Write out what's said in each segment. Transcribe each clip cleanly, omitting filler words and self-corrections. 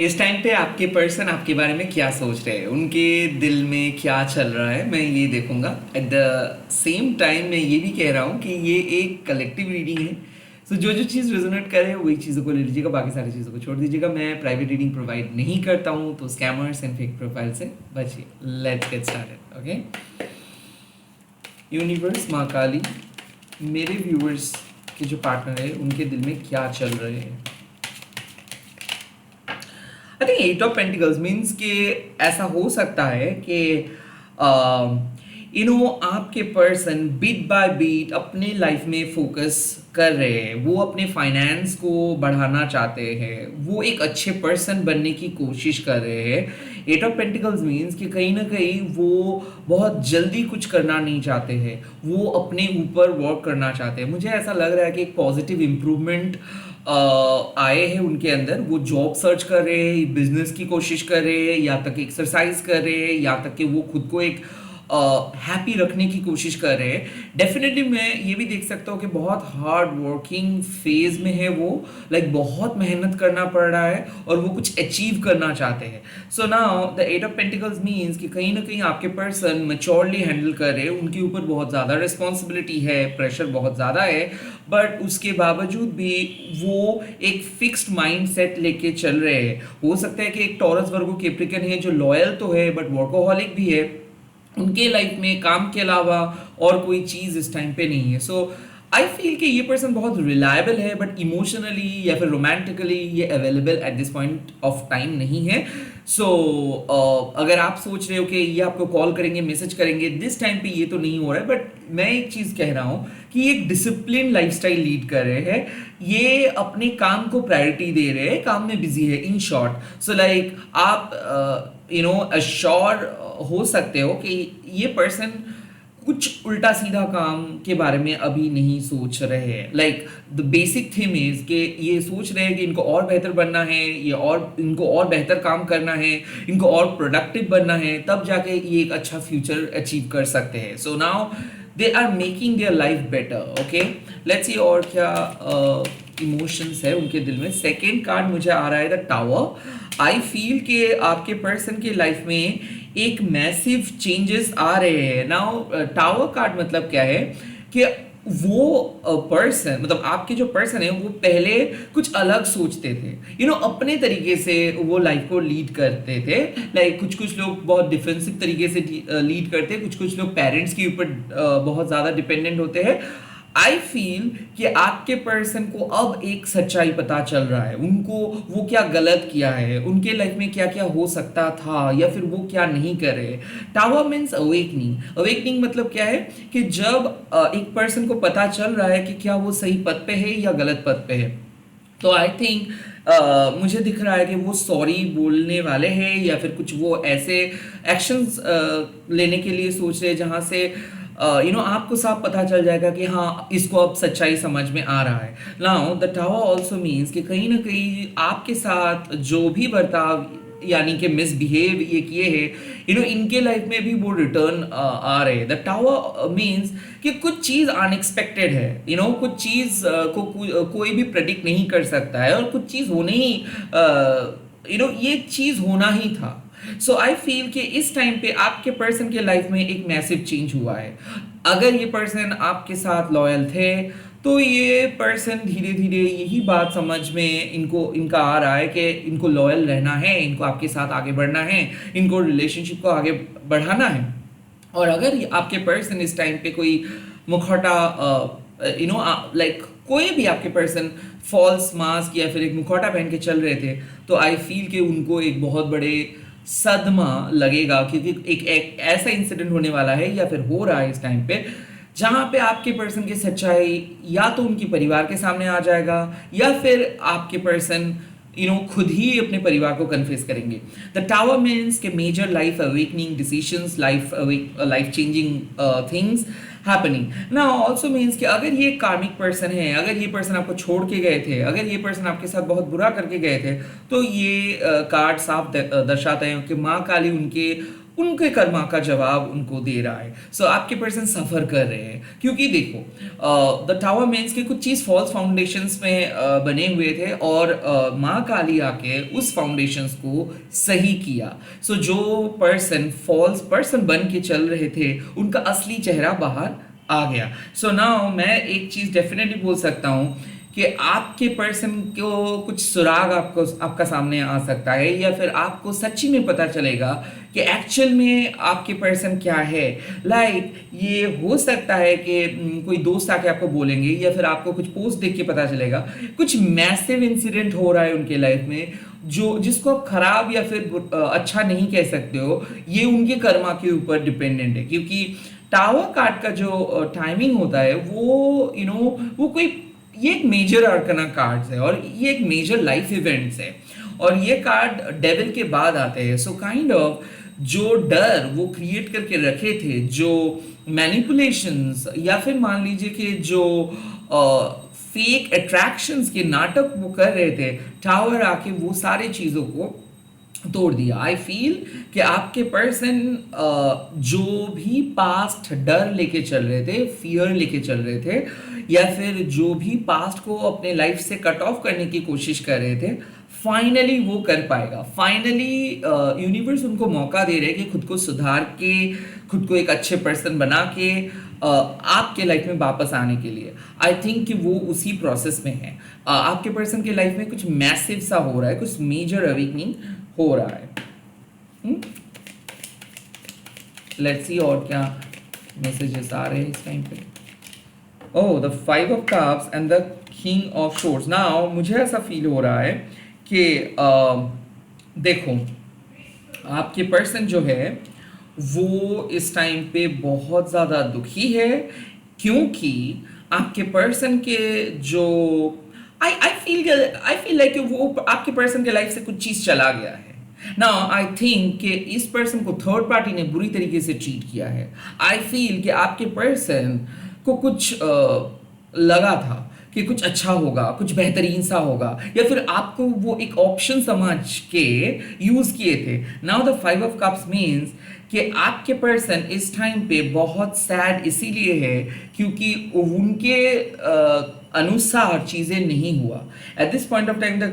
इस टाइम पे आपके पर्सन आपके बारे में क्या सोच रहे हैं, उनके दिल में क्या चल रहा है, मैं ये देखूंगा। एट द सेम टाइम मैं ये भी कह रहा हूँ कि ये एक कलेक्टिव रीडिंग है। सो जो जो चीज़ रेजोनेट करे वही चीज़ों को ले लीजिएगा, बाकी सारी चीज़ों को छोड़ दीजिएगा। मैं प्राइवेट रीडिंग प्रोवाइड नहीं करता हूँ, तो स्कैमर्स एंड फेक प्रोफाइल से बचिए। Let's get started. Okay. Universe माँ काली, मेरे व्यूअर्स के जो पार्टनर है उनके दिल में क्या चल रहे हैं। I think eight of pentacles means कि ऐसा हो सकता है कि आपके पर्सन बीट बाय बीट अपने लाइफ में फोकस कर रहे हैं, वो अपने फाइनेंस को बढ़ाना चाहते हैं, वो एक अच्छे पर्सन बनने की कोशिश कर रहे हैं। एट ऑफ पेंटिकल्स मीन्स कि कहीं ना कहीं वो बहुत जल्दी कुछ करना नहीं चाहते हैं, वो अपने ऊपर वर्क करना चाहते हैं। मुझे ऐसा लग रहा है कि एक पॉजिटिव इम्प्रूवमेंट आए हैं उनके अंदर। वो जॉब सर्च कर रहे हैं, बिजनेस की कोशिश कर रहे हैं, या तक एक्सरसाइज कर रहे हैं, या तक कि वो खुद को एक हैप्पी रखने की कोशिश कर रहे हैं। डेफिनेटली मैं ये भी देख सकता हूँ कि बहुत हार्ड वर्किंग फेज में है वो। लाइक बहुत मेहनत करना पड़ रहा है और वो कुछ अचीव करना चाहते हैं। So now the eight of pentacles means कि कहीं ना कहीं आपके पर्सन मैच्योरली हैंडल कर रहे हैं, उनके ऊपर बहुत ज़्यादा रिस्पॉन्सिबिलिटी है, प्रेशर बहुत ज़्यादा है, बट उसके बावजूद भी वो एक फिक्स्ड माइंड सेट लेके चल रहे हैं। हो सकता है कि एक टॉरस वर्गो कैप्रिकन है जो लॉयल तो है बट वर्कोहॉलिक भी है, उनके लाइफ में काम के अलावा और कोई चीज़ इस टाइम पे नहीं है। सो आई फील कि ये पर्सन बहुत रिलायबल है, बट इमोशनली या फिर रोमांटिकली ये available at this point of time नहीं है। सो अगर आप सोच रहे हो कि ये आपको कॉल करेंगे, मैसेज करेंगे, दिस टाइम पे ये तो नहीं हो रहा है। बट मैं एक चीज़ कह रहा हूँ कि एक डिसिप्लिन लाइफस्टाइल लीड कर रहे हैं, ये अपने काम को प्रायोरिटी दे रहे हैं, काम में बिजी है। इन शॉर्ट, सो लाइक आप अश्योर हो सकते हो कि ये पर्सन कुछ उल्टा सीधा काम के बारे में अभी नहीं सोच रहे हैं। Like the basic theme is कि ये सोच रहे हैं कि इनको और बेहतर बनना है, ये और इनको और बेहतर काम करना है, इनको और प्रोडक्टिव बनना है, तब जाके ये एक अच्छा फ्यूचर अचीव कर सकते हैं। So now they are making their life better. Okay, let's see और क्या इमोशंस है उनके दिल में। सेकेंड कार्ड मुझे आ रहा है द टावर। आई फील कि आपके पर्सन के लाइफ में एक मैसिव चेंजेस आ रहे हैं। नाउ टावर कार्ड मतलब क्या है कि वो पर्सन, मतलब आपके जो पर्सन है वो पहले कुछ अलग सोचते थे, अपने तरीके से वो लाइफ को लीड करते थे। लाइक कुछ कुछ लोग बहुत डिफेंसिव तरीके से लीड करते हैं, कुछ कुछ लोग पेरेंट्स के ऊपर बहुत ज़्यादा डिपेंडेंट होते हैं। आई फील कि आपके पर्सन को अब एक सच्चाई पता चल रहा है, उनको वो क्या गलत किया है, उनके लाइफ में क्या क्या हो सकता था, या फिर वो क्या नहीं कर रहे। Tower means awakening. अवेकनिंग मतलब क्या है कि जब एक पर्सन को पता चल रहा है कि क्या वो सही पथ पे है या गलत पथ पे है, तो आई थिंक मुझे दिख रहा है कि वो सॉरी बोलने वाले हैं, या फिर कुछ वो ऐसे एक्शंस लेने के लिए सोच रहे हैं जहाँ से आपको साफ पता चल जाएगा कि हाँ, इसको अब सच्चाई समझ में आ रहा है। Now the tower also means कि कहीं ना कहीं आपके साथ जो भी बर्ताव यानी कि मिसबिहेव ये किए हैं, इनके लाइफ में भी वो रिटर्न आ रहे हैं। द टावर मीन्स कि कुछ चीज़ अनएक्सपेक्टेड है, कुछ चीज़ कोई भी प्रेडिक्ट नहीं कर सकता है, और कुछ चीज़ होने ही ये चीज़ होना ही था। सो आई फील कि इस टाइम पे आपके पर्सन के लाइफ में एक मैसिव चेंज हुआ है। अगर ये पर्सन आपके साथ लॉयल थे, तो ये पर्सन धीरे धीरे यही बात समझ में इनका आ रहा है कि इनको लॉयल रहना है, इनको आपके साथ आगे बढ़ना है, इनको रिलेशनशिप को आगे बढ़ाना है। और अगर आपके पर्सन इस टाइम पे कोई मुखौटा लाइक कोई भी आपके पर्सन फॉल्स मास्क या फिर एक मुखौटा पहन के चल रहे थे, तो आई फील कि उनको एक बहुत बड़े सदमा लगेगा, क्योंकि एक ऐसा इंसिडेंट होने वाला है या फिर हो रहा है इस टाइम पे, जहां पे आपके पर्सन की सच्चाई या तो उनके परिवार के सामने आ जाएगा, या फिर आपके पर्सन खुद ही अपने परिवार को कन्फेस करेंगे। द टावर मीन्स के major life awakening decisions, life changing things happening. ना ऑल्सो मीन्स कि अगर ये कार्मिक पर्सन है, अगर ये पर्सन आपको छोड़ के गए थे, अगर ये पर्सन आपके साथ बहुत बुरा करके गए थे, तो ये कार्ड साफ दर्शाते हैं कि माँ काली उनके उनके कर्मा का जवाब उनको दे रहा है। सो आपके पर्सन सफर कर रहे हैं, क्योंकि देखो द टावर मीन्स के कुछ चीज फॉल्स फाउंडेशंस में बने हुए थे, और माँ काली आके उस फाउंडेशंस को सही किया। सो जो पर्सन फॉल्स पर्सन बन के चल रहे थे, उनका असली चेहरा बाहर आ गया। सो नाउ मैं एक चीज डेफिनेटली बोल सकता हूँ कि आपके पर्सन को कुछ सुराग आपको आपका सामने आ सकता है, या फिर आपको सच्ची में पता चलेगा कि एक्चुअल में आपके पर्सन क्या है। लाइक ये हो सकता है कि कोई दोस्त आके आपको बोलेंगे, या फिर आपको कुछ पोस्ट देख के पता चलेगा कुछ मैसिव इंसिडेंट हो रहा है उनके लाइफ में, जो जिसको आप खराब या फिर अच्छा नहीं कह सकते हो। ये उनके कर्मा के ऊपर डिपेंडेंट है, क्योंकि टावर कार्ड का जो टाइमिंग होता है वो वो कोई, ये एक मेजर आर्कना कार्ड्स है, और ये एक मेजर लाइफ इवेंट्स है, और ये कार्ड डेविल के बाद आते हैं। सो काइंड ऑफ जो डर वो क्रिएट करके रखे थे, जो मैनिपुलेशंस, या फिर मान लीजिए कि जो फेक अट्रैक्शंस के नाटक वो कर रहे थे, टावर आके वो सारी चीज़ों को तोड़ दिया। आई फील कि आपके पर्सन जो भी पास्ट डर लेके चल रहे थे, फियर लेके चल रहे थे, या फिर जो भी पास्ट को अपने लाइफ से कट ऑफ करने की कोशिश कर रहे थे, फाइनली वो कर पाएगा। फाइनली यूनिवर्स उनको मौका दे रहे हैं कि खुद को सुधार के, खुद को एक अच्छे पर्सन बना के आपके लाइफ में वापस आने के लिए। आई थिंक कि वो उसी प्रोसेस में है। आपके पर्सन के लाइफ में कुछ मैसिव सा हो रहा है, कुछ मेजर अवेकनिंग हो रहा है। लेट्स सी और क्या मैसेजेस आ रहे हैं इस टाइम पे। Oh, the 5 of cups and the king of swords. Now मुझे ऐसा फील हो रहा है कि देखो, आपके पर्सन जो है वो इस टाइम पे बहुत ज़्यादा दुखी है, क्योंकि आपके पर्सन के जो आई फील लाइक वो आपके पर्सन के लाइफ से कुछ चीज़ चला गया है। नाउ आई थिंक कि इस पर्सन को थर्ड पार्टी ने बुरी तरीके से ट्रीट किया है। आई फील कि आपके पर्सन को कुछ लगा था कि कुछ अच्छा होगा, कुछ बेहतरीन सा होगा, या फिर आपको वो एक ऑप्शन समझ के यूज किए थे। Now the 5 of cups means कि आपके पर्सन इस टाइम पे बहुत सैड इसीलिए है क्योंकि उनके अनुसार चीजें नहीं हुआ। At this point of time the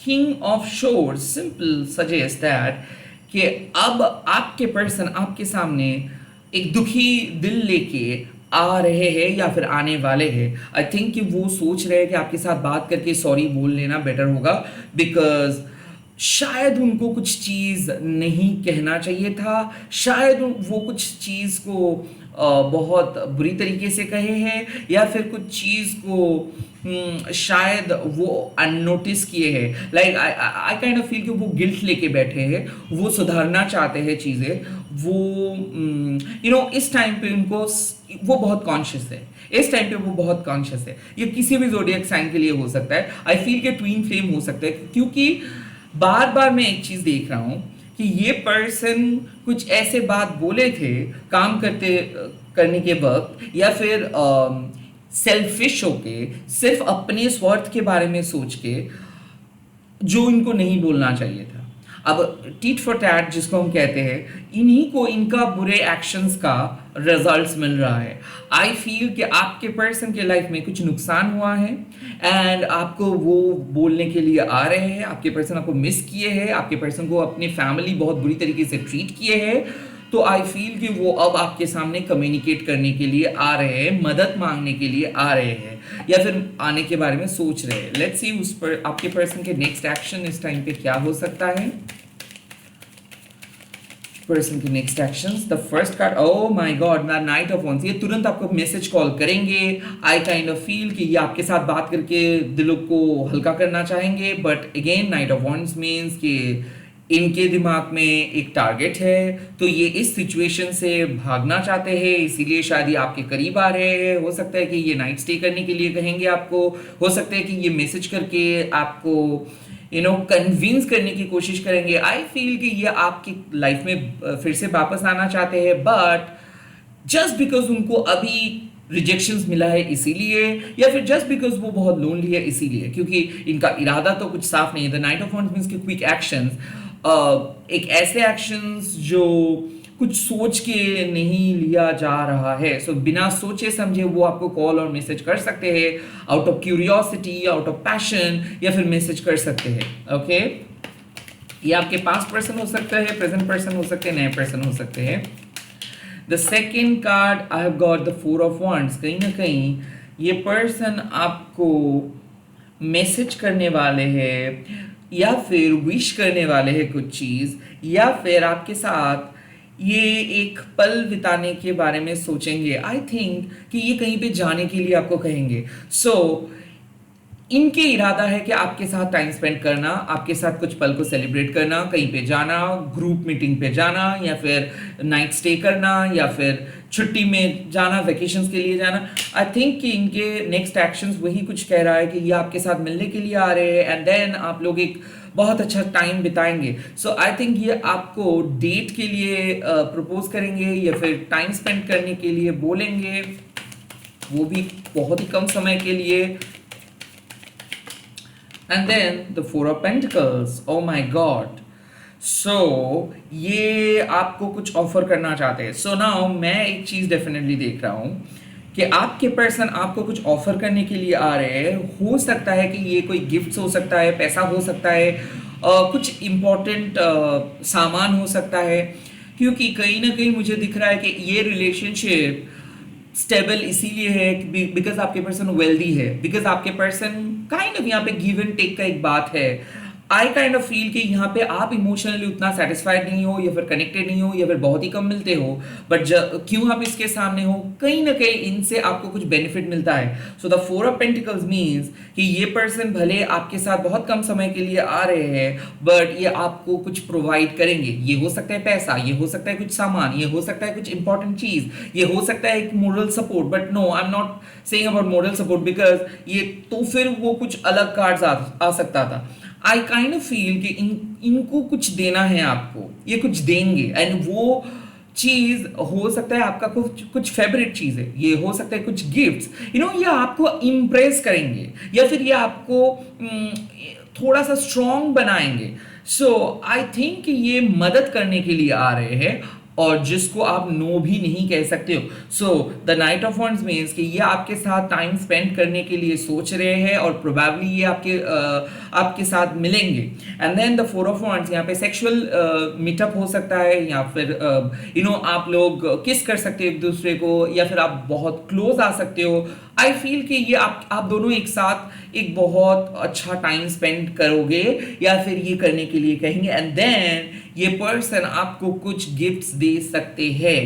king of shores simple suggest that कि अब आपके पर्सन आपके सामने एक दुखी दिल लेके आ रहे हैं या फिर आने वाले हैं। आई थिंक कि वो सोच रहे हैं कि आपके साथ बात करके सॉरी बोल लेना बेटर होगा, बिकॉज शायद उनको कुछ चीज़ नहीं कहना चाहिए था, शायद वो कुछ चीज़ को बहुत बुरी तरीके से कहे हैं, या फिर कुछ चीज़ को शायद वो अननोटिस किए हैं। Like I kind of feel कि वो गिल्ट लेके बैठे हैं, वो सुधारना चाहते हैं चीज़ें, वो इस टाइम पे उनको वो बहुत कॉन्शियस है। इस टाइम पे वो बहुत कॉन्शियस है। ये किसी भी ज़ोडिएक साइन के लिए हो सकता है। आई फील कि ट्विन फ्लेम हो सकता है, क्योंकि बार बार मैं एक चीज़ देख रहा हूँ कि ये पर्सन कुछ ऐसे बात बोले थे काम करने के वक्त, या फिर सेल्फिश होके सिर्फ अपने स्वार्थ के बारे में सोच के, जो इनको नहीं बोलना चाहिए था। अब टीट फॉर टैट जिसको हम कहते हैं, इन्हीं को इनका बुरे एक्शंस का रिजल्ट्स मिल रहा है। आई फील कि आपके पर्सन के लाइफ में कुछ नुकसान हुआ है, एंड आपको वो बोलने के लिए आ रहे हैं। आपके पर्सन आपको मिस किए हैं, आपके पर्सन को अपनी फैमिली बहुत बुरी तरीके से ट्रीट किए हैं। तो आई फील कि वो अब आपके सामने कम्युनिकेट करने के लिए आ रहे हैं, मदद मांगने के लिए आ रहे हैं, या फिर आने के बारे में सोच रहे हैं। लेट्स सी उस पर आपके पर्सन के नेक्स्ट एक्शन इस टाइम पे क्या हो सकता है। पर्सन के next actions, the first card, oh my god, the knight of wands. ये तुरंत आपको मैसेज कॉल करेंगे। आई काइंड ऑफ फील कि ये आपके साथ बात करके दिलों को हल्का करना चाहेंगे, but again knight of wands means कि इनके दिमाग में एक टारगेट है, तो ये इस सिचुएशन से भागना चाहते हैं, इसीलिए शायद ये आपके करीब आ रहे हैं। हो सकता है कि ये नाइट स्टे करने के लिए कहेंगे आपको, हो सकता है कि ये मैसेज करके आपको कन्विंस करने की कोशिश करेंगे। आई फील कि ये आपकी लाइफ में फिर से वापस आना चाहते हैं, बट जस्ट बिकॉज उनको अभी रिजेक्शंस मिला है इसीलिए, या फिर जस्ट बिकॉज वो बहुत लोनली है इसीलिए, क्योंकि इनका इरादा तो कुछ साफ नहीं है। The knight of wands means कि क्विक एक्शंस, एक ऐसे एक्शंस जो कुछ सोच के नहीं लिया जा रहा है। सो बिना सोचे समझे वो आपको कॉल और मैसेज कर सकते हैं, out of curiosity, out of passion, या फिर मैसेज कर सकते हैं। ओके, ये आपके पास्ट पर्सन हो सकता है, प्रेजेंट पर्सन हो सकते हैं, नए पर्सन हो सकते हैं। The second card I have got the 4 of wands। कहीं ना कहीं ये पर्सन आपको मैसेज करने वाले हैं या फिर विश करने वाले हैं कुछ चीज़, या फिर आपके साथ ये एक पल बिताने के बारे में सोचेंगे। आई थिंक कि ये कहीं पे जाने के लिए आपको कहेंगे। सो इनके इरादा है कि आपके साथ टाइम स्पेंड करना, आपके साथ कुछ पल को सेलिब्रेट करना, कहीं पे जाना, ग्रुप मीटिंग पे जाना, या फिर नाइट स्टे करना, या फिर छुट्टी में जाना, वेकेशंस के लिए जाना। आई थिंक कि इनके नेक्स्ट एक्शंस वही कुछ कह रहा है कि ये आपके साथ मिलने के लिए आ रहे हैं, एंड देन आप लोग एक बहुत अच्छा टाइम बिताएंगे। सो आई थिंक ये आपको डेट के लिए प्रपोज करेंगे या फिर टाइम स्पेंड करने के लिए बोलेंगे, वो भी बहुत ही कम समय के लिए। And then the 4 of Pentacles, oh my God. So ये आपको कुछ ऑफर करना चाहते हैं। So now मैं एक चीज़ डेफिनेटली देख रहा हूँ कि आपके पर्सन आपको कुछ ऑफर करने के लिए आ रहे हैं। हो सकता है कि ये कोई गिफ्ट हो सकता है, पैसा हो सकता है, कुछ इम्पोर्टेंट सामान हो सकता है, क्योंकि कहीं ना कहीं मुझे दिख रहा है कि ये रिलेशनशिप स्टेबल इसीलिए है बिकॉज आपके पर्सन वेल्दी है, बिकॉज आपके पर्सन काइंड ऑफ यहाँ पे गिव एंड टेक का एक बात है। आई काइंड ऑफ फील कि यहाँ पे आप इमोशनली उतना सेटिस्फाइड नहीं हो, या फिर कनेक्टेड नहीं हो, या फिर बहुत ही कम मिलते हो, बट क्यों आप इसके सामने हो, कहीं ना कहीं इनसे आपको कुछ बेनिफिट मिलता है। So the 4 of pentacles means कि ये पर्सन भले आपके साथ बहुत कम समय के लिए आ रहे हैं, बट ये आपको कुछ प्रोवाइड करेंगे। ये हो सकता है पैसा, ये हो सकता है कुछ सामान, ये हो सकता है कुछ इंपॉर्टेंट चीज, ये हो सकता है एक moral support. But no, I am not saying about moral support, because ये तो फिर वो कुछ अलग कार्ड्स आ सकता था। आई काइंड ऑफ फील कि इनको कुछ देना है आपको, ये कुछ देंगे, एंड वो चीज हो सकता है आपका कुछ फेवरेट चीज है, ये हो सकता है कुछ गिफ्ट्स, ये आपको इम्प्रेस करेंगे, या फिर ये आपको थोड़ा सा स्ट्रॉन्ग बनाएंगे। सो आई थिंक कि ये मदद करने के लिए आ रहे हैं, और जिसको आप नो भी नहीं कह सकते हो। So the knight of wands means कि ये आपके साथ टाइम स्पेंड करने के लिए सोच रहे हैं, और प्रोबेबली ये आपके साथ मिलेंगे। And then the 4 of wands, यहाँ पे सेक्सुअल मीटअप हो सकता है, या फिर आप लोग किस कर सकते हो एक दूसरे को, या फिर आप बहुत क्लोज आ सकते हो। आई फील कि ये आप दोनों एक साथ एक बहुत अच्छा टाइम स्पेंड करोगे, या फिर ये करने के लिए कहेंगे, एंड देन ये पर्सन आपको कुछ गिफ्ट्स दे सकते हैं।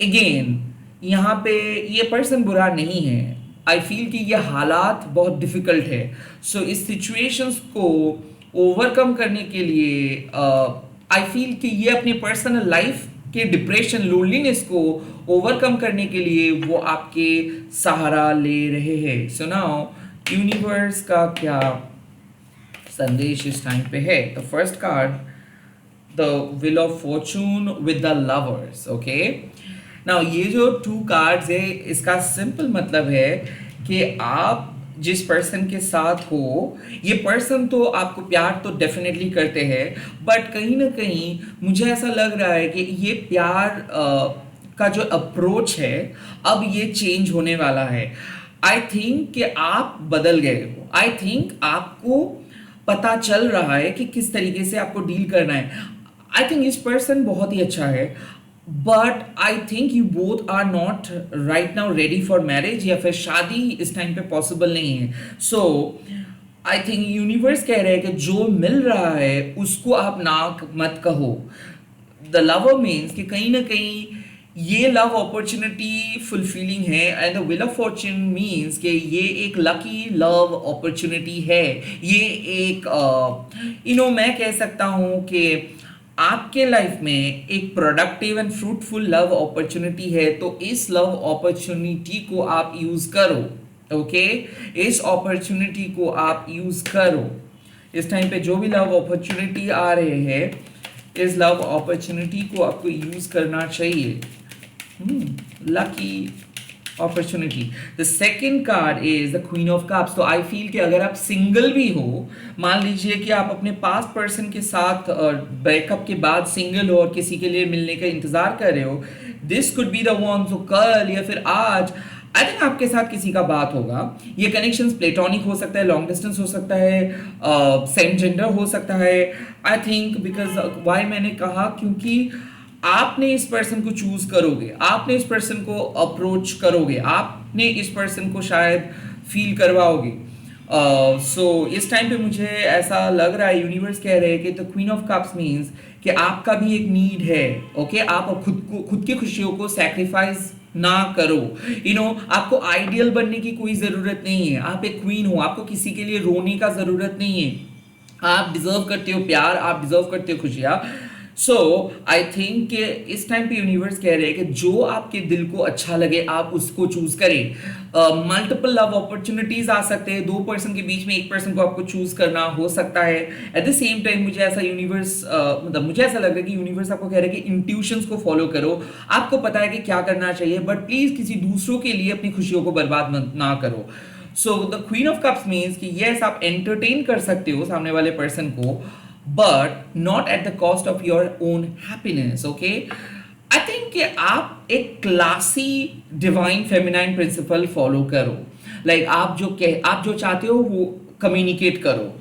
अगेन यहाँ पे ये पर्सन बुरा नहीं है, आई फील कि ये हालात बहुत डिफिकल्ट है। सो इस सिचुएशंस को ओवरकम करने के लिए आई फील कि ये अपनी पर्सनल लाइफ के डिप्रेशन, लोनलीनेस को ओवरकम करने के लिए वो आपके सहारा ले रहे हैं। सो नाउ यूनिवर्स का क्या संदेश इस टाइम पे है? The first card, the wheel of Fortune with the lovers. Okay, now ये जो 2 कार्ड्स है, इसका सिंपल मतलब है कि आप जिस पर्सन के साथ हो, ये पर्सन तो आपको प्यार तो डेफिनेटली करते हैं, बट कहीं ना कहीं मुझे ऐसा लग रहा है कि ये प्यार का जो अप्रोच है अब ये चेंज होने वाला है। आई थिंक कि आप बदल गए हो, आई थिंक आपको पता चल रहा है कि किस तरीके से आपको डील करना है। आई थिंक इस पर्सन बहुत ही अच्छा है, but I think you both are not right now ready for marriage, या फिर शादी इस टाइम पे पॉसिबल नहीं है। सो आई थिंक यूनिवर्स कह रहे हैं कि जो मिल रहा है उसको आप ना मत कहो। द लवर मीन्स कि कहीं ना कहीं ये लव अपॉर्चुनिटी फुलफिलिंग है, and the wheel of Fortune means कि ये एक लकी लव अपॉर्चुनिटी है। ये एक मैं कह सकता हूँ कि आपके लाइफ में एक productive and fruitful love opportunity है, तो इस लव अपॉर्चुनिटी को आप यूज करो। ओके, इस अपॉर्चुनिटी को आप यूज करो। इस टाइम पे जो भी लव अपॉर्चुनिटी आ रहे हैं, इस लव अपॉर्चुनिटी को आपको यूज करना चाहिए। Lucky opportunity. The second card is the queen of cups. तो आई फील कि अगर आप सिंगल भी हो, मान लीजिए कि आप अपने पास्ट पर्सन के साथ ब्रेकअप के बाद सिंगल हो और किसी के लिए मिलने का इंतजार कर रहे हो, this could be the one. तो कल या फिर आज आई थिंक आपके साथ किसी का बात होगा। ये कनेक्शंस प्लेटोनिक हो सकता है, लॉन्ग डिस्टेंस हो सकता है, सेम जेंडर हो सकता है। आई थिंक बिकॉज वाई मैंने कहा, क्योंकि आपने इस पर्सन को चूज करोगे, आपने इस पर्सन को अप्रोच करोगे, आपने इस पर्सन को शायद फील करवाओगे। सो इस टाइम पे मुझे ऐसा लग रहा है, यूनिवर्स कह रहे हैं कि the queen of cups means कि आपका भी एक नीड है। ओके आप खुद की खुशियों को सैक्रिफाइस ना करो। आपको आइडियल बनने की कोई जरूरत नहीं है। आप एक क्वीन हो, आपको किसी के लिए रोने का जरूरत नहीं है। आप डिजर्व करते हो प्यार, आप डिजर्व करते हो खुशियां। सो आई थिंक कि इस टाइम पे यूनिवर्स कह रहे हैं कि जो आपके दिल को अच्छा लगे आप उसको चूज करें। मल्टीपल लव अपॉर्चुनिटीज आ सकते हैं, दो पर्सन के बीच में एक पर्सन को आपको चूज करना हो सकता है। एट द सेम टाइम मुझे ऐसा यूनिवर्स मतलब मुझे ऐसा लग रहा है कि यूनिवर्स आपको कह रहा है कि इंट्यूशंस को फॉलो करो। आपको पता है कि क्या करना चाहिए, बट प्लीज किसी दूसरों के लिए अपनी खुशियों को बर्बाद ना करो। So the queen of cups means कि यस आप एंटरटेन कर सकते हो सामने वाले पर्सन को, but not at the cost of your own happiness. Okay I think कि आप एक classy divine feminine principle follow करो। लाइक आप जो चाहते हो वो कम्युनिकेट करो।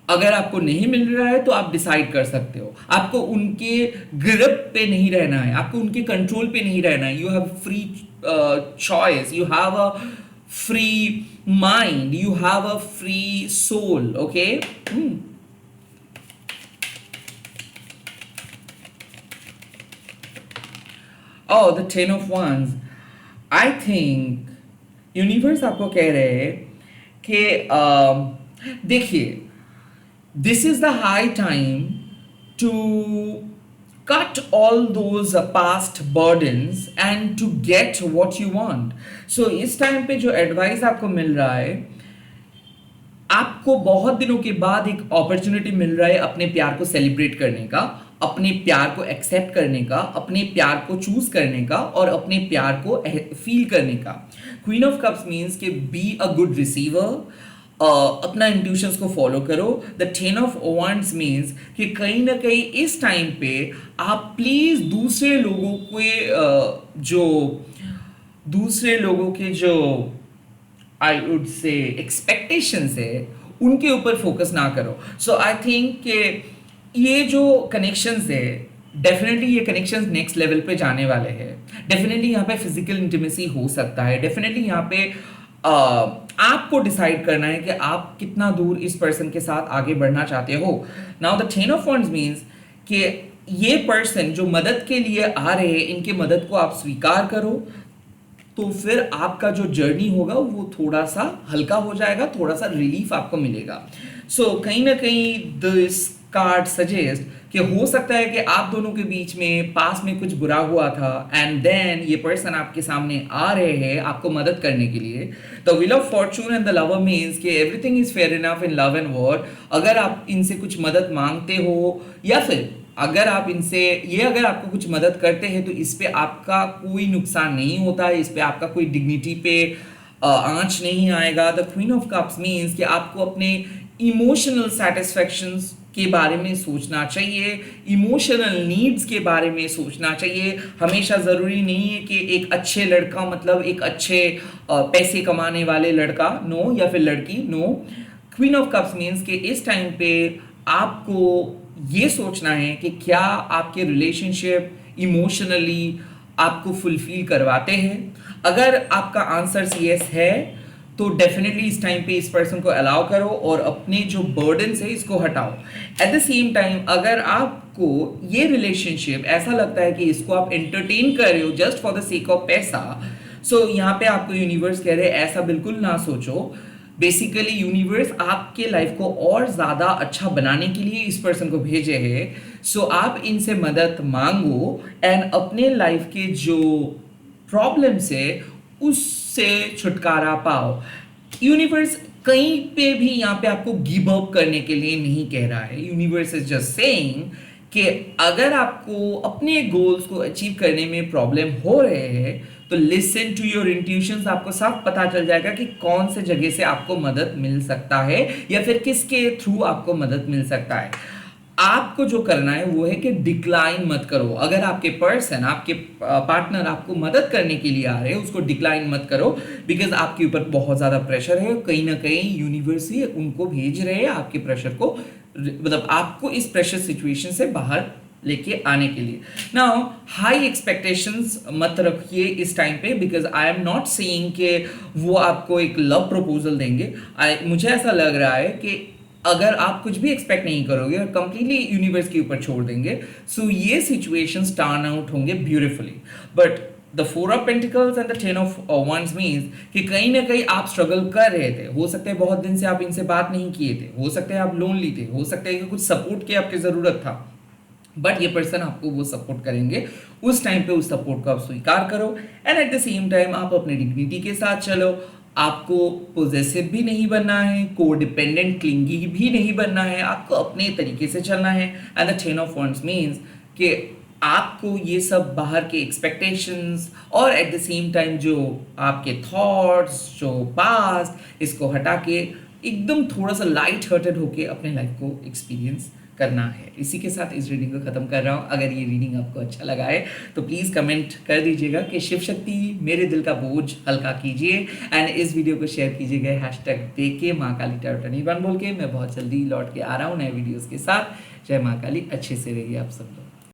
अगर आपको नहीं मिल रहा है तो आप डिसाइड कर सकते हो। आपको उनके ग्रिप पे नहीं रहना है, आपको उनके कंट्रोल पे नहीं रहना है। You have free choice, you have a free mind, you have a free soul. Okay. Oh, the Ten of Wands. I think universe आपको कह रहे हैं कि देखिए, this is the high time to cut all those past burdens and to get what you want. So इस time पे जो advice आपको मिल रहा है, आपको बहुत दिनों के बाद एक अपॉर्चुनिटी मिल रहा है अपने प्यार को सेलिब्रेट करने का, अपने प्यार को एक्सेप्ट करने का, अपने प्यार को चूज करने का और अपने प्यार को फील करने का। क्वीन ऑफ कप्स मीन्स के बी अ गुड रिसीवर, अपना इंट्यूशंस को फॉलो करो। The ten of wands means कि कहीं ना कहीं इस टाइम पे आप प्लीज दूसरे लोगों के जो आई वुड से एक्सपेक्टेशंस है उनके ऊपर फोकस ना करो। सो आई थिंक कि ये जो कनेक्शंस है, डेफिनेटली ये कनेक्शंस नेक्स्ट लेवल पे जाने वाले हैं। डेफिनेटली यहाँ पे फिजिकल इंटीमेसी हो सकता है। डेफिनेटली यहाँ पे आपको डिसाइड करना है कि आप कितना दूर इस पर्सन के साथ आगे बढ़ना चाहते हो। Now the ten of wands means कि ये पर्सन जो मदद के लिए आ रहे हैं, इनके मदद को आप स्वीकार करो, तो फिर आपका जो जर्नी होगा वो थोड़ा सा हल्का हो जाएगा, थोड़ा सा रिलीफ आपको मिलेगा। सो कहीं ना कहीं दिस कार्ड सजेस्ट कि हो सकता है कि आप दोनों के बीच में पास में कुछ बुरा हुआ था एंड देन ये पर्सन आपके सामने आ रहे हैं आपको मदद करने के लिए। The wheel of fortune and the lover means कि everything is fair enough in love and war. अगर आप इनसे कुछ मदद मांगते हो या फिर अगर आपको कुछ मदद करते हैं तो इस पे आपका कोई नुकसान नहीं होता है, इस पे आपका कोई डिग्निटी पे आंच नहीं आएगा। The queen of cups means कि आपको अपने इमोशनल सेटिस्फैक्शंस के बारे में सोचना चाहिए, इमोशनल नीड्स के बारे में सोचना चाहिए। हमेशा ज़रूरी नहीं है कि एक अच्छे लड़का मतलब एक अच्छे पैसे कमाने वाले लड़का, नो, या फिर लड़की, no. Queen of cups means कि इस टाइम पे आपको ये सोचना है कि क्या आपके रिलेशनशिप इमोशनली आपको फुलफिल करवाते हैं। अगर आपका आंसर यस है तो डेफिनेटली इस टाइम पे इस पर्सन को अलाउ करो और अपने जो बर्डन्स है इसको हटाओ। एट द सेम टाइम अगर आपको ये रिलेशनशिप ऐसा लगता है कि इसको आप एंटरटेन कर रहे हो just for the sake of पैसा, सो यहाँ पे आपको यूनिवर्स कह रहे हैं ऐसा बिल्कुल ना सोचो। बेसिकली यूनिवर्स आपके लाइफ को और ज़्यादा अच्छा बनाने के लिए इस पर्सन को भेजे हैं। सो आप इनसे मदद मांगो एंड अपने लाइफ के जो प्रॉब्लम्स है उससे छुटकारा पाओ। यूनिवर्स कहीं पे भी यहाँ पे आपको गिव अप करने के लिए नहीं कह रहा है। यूनिवर्स इज जस्ट सेइंग कि अगर आपको अपने गोल्स को अचीव करने में प्रॉब्लम हो रहे हैं तो लिसन टू योर इंट्यूशंस, आपको साफ पता चल जाएगा कि कौन से जगह से आपको मदद मिल सकता है या फिर किसके थ्रू आपको मदद मिल सकता है। आपको जो करना है वो है कि डिक्लाइन मत करो। अगर आपके पर्सन, आपके पार्टनर आपको मदद करने के लिए आ रहे हैं, उसको डिक्लाइन मत करो, बिकॉज आपके ऊपर बहुत ज़्यादा प्रेशर है, कहीं ना कहीं यूनिवर्स ही उनको भेज रहे हैं आपके प्रेशर को, मतलब आपको इस प्रेशर सिचुएशन से बाहर लेके आने के लिए। नाउ हाई एक्सपेक्टेशंस मत रखिए इस टाइम पे, because I am not saying कि वो आपको एक लव प्रपोजल देंगे। मुझे ऐसा लग रहा है कि अगर आप कुछ भी एक्सपेक्ट नहीं करोगे और कंप्लीटली यूनिवर्स के ऊपर छोड़ देंगे, सो ये सिचुएशंस टर्न आउट होंगे beautifully. But the four of pentacles and the ten of wands means कि कहीं ना कहीं आप स्ट्रगल कर रहे थे, हो सकता है बहुत दिन से आप इनसे बात नहीं किए थे, हो सकता है आप लोनली थे, हो सकता है कि कुछ सपोर्ट की आपकी ज़रूरत था, बट ये पर्सन आपको वो सपोर्ट करेंगे। उस टाइम पे उस सपोर्ट को आप स्वीकार करो and at the same time आप अपने डिग्निटी के साथ चलो। आपको पोजेसिव भी नहीं बनना है, को डिपेंडेंट क्लिंगी भी नहीं बनना है, आपको अपने तरीके से चलना है। And the ten of wands means कि आपको ये सब बाहर के एक्सपेक्टेशंस और एट द सेम टाइम जो आपके थॉट्स, जो पास्ट, इसको हटा के एकदम थोड़ा सा लाइट हार्टेड होके अपने लाइफ को एक्सपीरियंस करना है। इसी के साथ इस रीडिंग को ख़त्म कर रहा हूँ। अगर ये रीडिंग आपको अच्छा लगा है तो प्लीज़ कमेंट कर दीजिएगा कि शिव शक्ति मेरे दिल का बोझ हल्का कीजिए एंड इस वीडियो को शेयर कीजिएगा हैशटैग देके माँ काली टैरोट बोल के। मैं बहुत जल्दी लौट के आ रहा हूँ नए वीडियोज़ के साथ। जय माँ काली, अच्छे से रहिए आप सब लोग।